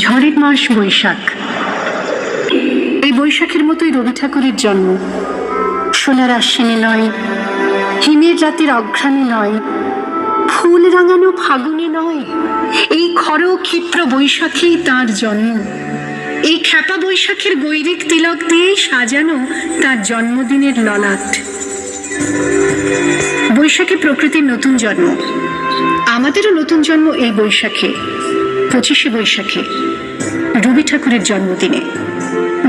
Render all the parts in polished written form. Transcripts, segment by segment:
ঝড়ের মাস বৈশাখ। এই বৈশাখের মতোই রবি ঠাকুরের জন্ম। সোনার আশ্বিনে নয়, হিমের রাতের অঘ্রাণে নয়, ফুল রাঙানো ফাগুনে নয়, এই খর ক্ষিপ্র বৈশাখেই তার জন্ম। এই খ্যাপা বৈশাখের গৈরিক তিলক দিয়ে সাজানো তার জন্মদিনের ললাট। বৈশাখে প্রকৃতির নতুন জন্ম, আমাদেরও নতুন জন্ম এই বৈশাখে, 25শে বৈশাখে, রবি ঠাকুরের জন্মদিনে।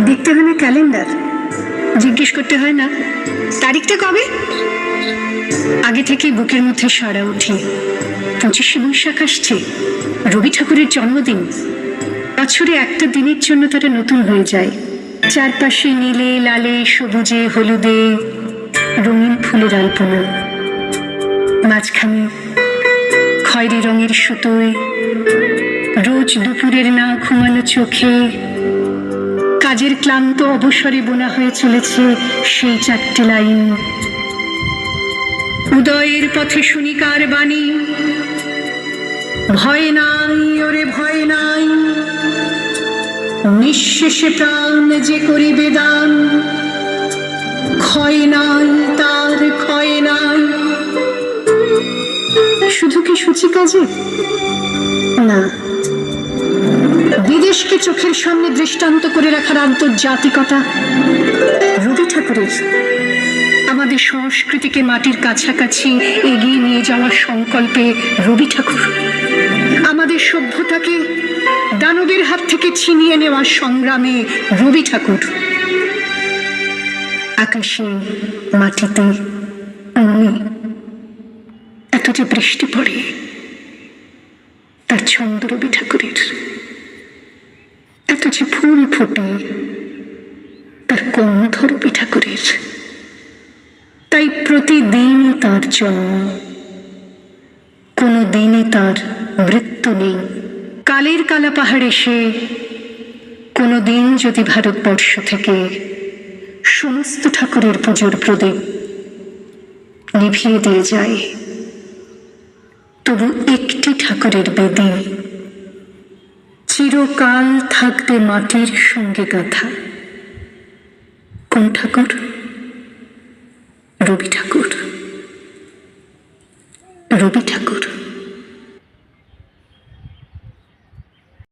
দেখতে হয় না ক্যালেন্ডার, জিজ্ঞেস করতে হয় না তারিখটা কবে, আগে থেকেই বুকের মধ্যে সাড়া ওঠে 25শে বৈশাখ আসছে, রবি ঠাকুরের জন্মদিন। বছরে একটা দিনের জন্য তারা নতুন হয়ে যায়। চারপাশে নীলে লালে সবুজে হলুদে রঙিন ফুলের আলপনা, মাঝখানে খয়েরি রঙের সুতোয় রোজ দুপুরের না ঘুমানো চোখে কাজের ক্লান্ত অবসরে বোনা হয়ে চলেছে সেই 4টে লাইন। উদয়ের পথে শুনি কার বাণী, ভয় নাই ওরে ভয় নাই, নিঃশেষে প্রাণ যে করিবে দান, ক্ষয় নাই তার ক্ষয় নাই। শুধু কি সূচি কাজে না, বিদেশকে চোখের সামনে দৃষ্টান্ত করে রাখার আন্তর্জাতিকতা রবি ঠাকুরের। আমাদের সংস্কৃতিকে মাটির কাছাকাছি এগিয়ে নিয়ে যাওয়ার সংকল্পে রবি ঠাকুর। আমাদের সভ্যতাকে দানবের হাত থেকে ছিনিয়ে নেওয়ার সংগ্রামে রবি ঠাকুর। আকাশে মাটিতে মনে এত যে বৃষ্টি পড়ে, তার ছন্দ রবি ঠাকুরের। এত যে ফুল ফোটে, তার গন্ধ রবি ঠাকুরের। তাই প্রতিদিনই তার জন্ম, কোনো দিনই তার মৃত্যু নেই। কালের কালা পাহাড়ে সে কোনো দিন যদি ভারতবর্ষ থেকে সমস্ত ঠাকুরের পুজোর প্রদীপ নিভিয়ে দিয়ে যায়, তবু একটি ঠাকুরের বেদি চিরকাল থাকবে মাটির সঙ্গে গাঁথা। কোন ঠাকুর? রবি ঠাকুর। রবি ঠাকুর।